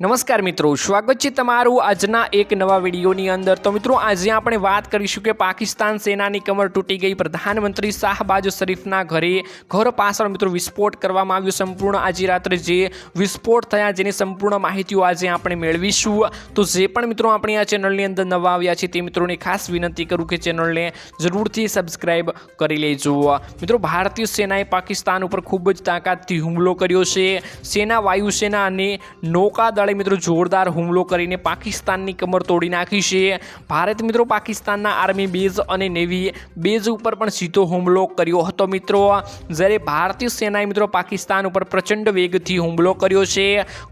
નમસ્કાર મિત્રો, સ્વાગત છે તમારું આજના એક નવા વિડીયોની અંદર। તો મિત્રો આજે આપણે વાત કરીશું કે પાકિસ્તાન સેનાની કમર તૂટી ગઈ। પ્રધાનમંત્રી શાહબાજ શરીફના ઘર પાછળ મિત્રો વિસ્ફોટ કરવામાં આવ્યો। સંપૂર્ણ આજે રાત્રે જે વિસ્ફોટ થયા જેની સંપૂર્ણ માહિતીઓ આજે આપણે મેળવીશું। તો જે પણ મિત્રો આપણી આ ચેનલની અંદર નવા આવ્યા છે તે મિત્રોને ખાસ વિનંતી કરું કે ચેનલને જરૂરથી સબસ્ક્રાઇબ કરી લેજો। મિત્રો ભારતીય સેનાએ પાકિસ્તાન ઉપર ખૂબ જ તાકાતથી હુમલો કર્યો છે। સેના, વાયુસેના અને નૌકાદળ મિત્રો જોરદાર હુમલો કરીને પાકિસ્તાનની કમર તોડી નાખી છે। ભારત મિત્રો પાકિસ્તાનના આર્મી બેઝ અને નેવી બેઝ ઉપર પણ સીધો હુમલો કર્યો હતો મિત્રો। જ્યારે ભારતીય સેનાએ મિત્રો પાકિસ્તાન ઉપર પ્રચંડ વેગથી હુમલો કર્યો છે।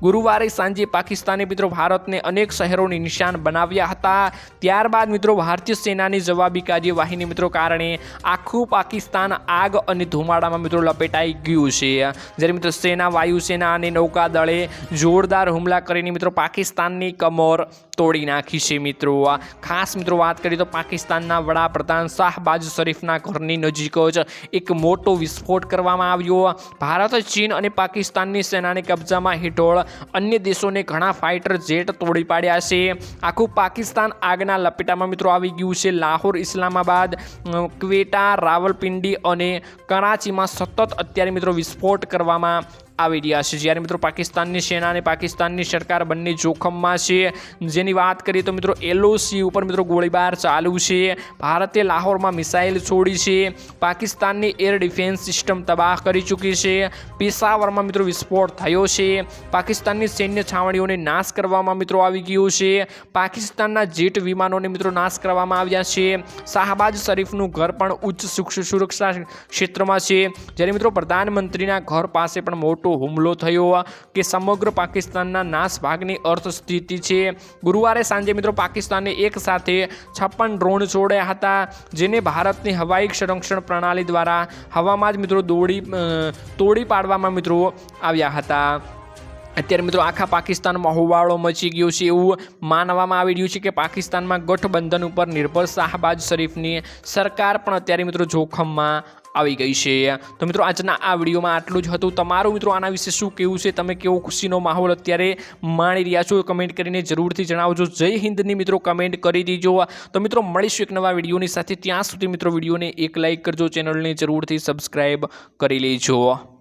ગુરુવારે સાંજે પાકિસ્તાને મિત્રો ભારતને અનેક શહેરોને નિશાન બનાવ્યા હતા। ત્યારબાદ મિત્રો ભારતીય સેનાની જવાબી કાર્યવાહીને મિત્રો કારણે આખું પાકિસ્તાન આગ અને ધુમાડામાં મિત્રો લપેટાઈ ગયું છે। જ્યારે મિત્રો સેના, વાયુસેના અને નૌકાદળે જોરદાર હુમલા કરીને મિત્રો પાકિસ્તાનની કમર તોડી નાખી છે। મિત્રો ખાસ મિત્રો વાત કરીએ તો પાકિસ્તાનના વડાપ્રધાન શાહબાજ શરીફના ઘરની નજીક જ એક મોટો વિસ્ફોટ કરવામાં આવ્યો। ભારત, ચીન અને પાકિસ્તાનની સેનાને કબજામાં હેઠળ અન્ય દેશોને ઘણા ફાઇટર જેટ તોડી પાડ્યા છે। આખું પાકિસ્તાન આગના લપેટામાં મિત્રો આવી ગયું છે। લાહોર, ઇસ્લામાબાદ, ક્વેટા, રાવલપિંડી અને કરાચીમાં સતત અત્યારે મિત્રો વિસ્ફોટ કરવામાં આવી રહ્યા છે। જ્યારે મિત્રો પાકિસ્તાનની સેના અને પાકિસ્તાનની સરકાર બંને જોખમમાં છે। જેની વાત કરીએ તો મિત્રો LOC ઉપર મિત્રો ગોળીબાર ચાલુ છે। ભારતે લાહોરમાં મિસાઇલ છોડી છે। પાકિસ્તાનની એર ડિફેન્સ સિસ્ટમ તબાહ કરી ચૂકી છે। પેશાવરમાં મિત્રો વિસ્ફોટ થયો છે। પાકિસ્તાનની સૈન્ય છાવણીઓને નાશ કરવામાં મિત્રો આવી ગયો છે। પાકિસ્તાનના જેટ વિમાનોને મિત્રો નાશ કરવામાં આવ્યા છે। શાહબાજ શરીફનું ઘર પણ ઉચ્ચ સુરક્ષા ક્ષેત્રમાં છે। જ્યારે મિત્રો પ્રધાનમંત્રીના ઘર પાસે પણ મોટો હુમલો થયો કે સમગ્ર પાકિસ્તાનના નાશ ભાગની અર્થસ્થિતિ છે। ગુરુવારે સાંજે મિત્રો પાકિસ્તાને એક સાથે 56 ડ્રોન છોડ્યા હતા જેને ભારતની હવાઈ સંરક્ષણ પ્રણાલી દ્વારા હવામાં જ મિત્રો તોડી પાડવામાં મિત્રો આવ્યા હતા। અત્યારે મિત્રો આખા પાકિસ્તાનમાં હોબાળો મચી ગયો છે એવું માનવામાં આવી રહ્યું છે કે પાકિસ્તાનમાં ગઠબંધન ઉપર નિર્ભર શાહબાજ શરીફની સરકાર પણ અત્યારે મિત્રો જોખમમાં આવી ગઈ છે। તો મિત્રો આજના આ વિડીયોમાં આટલું જ હતું। તમારું મિત્રો આના વિશે શું કહેવું છે? તમે કેવો ખુશીનો માહોલ અત્યારે માણી રહ્યા છો? કમેન્ટ કરીને જરૂરથી જણાવજો। જય હિન્દની મિત્રો કમેન્ટ કરી દીજો। તો મિત્રો મળીશું એક નવા વિડીયોની સાથે। ત્યાં સુધી મિત્રો વિડીયોને એક લાઇક કરજો, ચેનલને જરૂરથી સબસ્ક્રાઇબ કરી લેજો।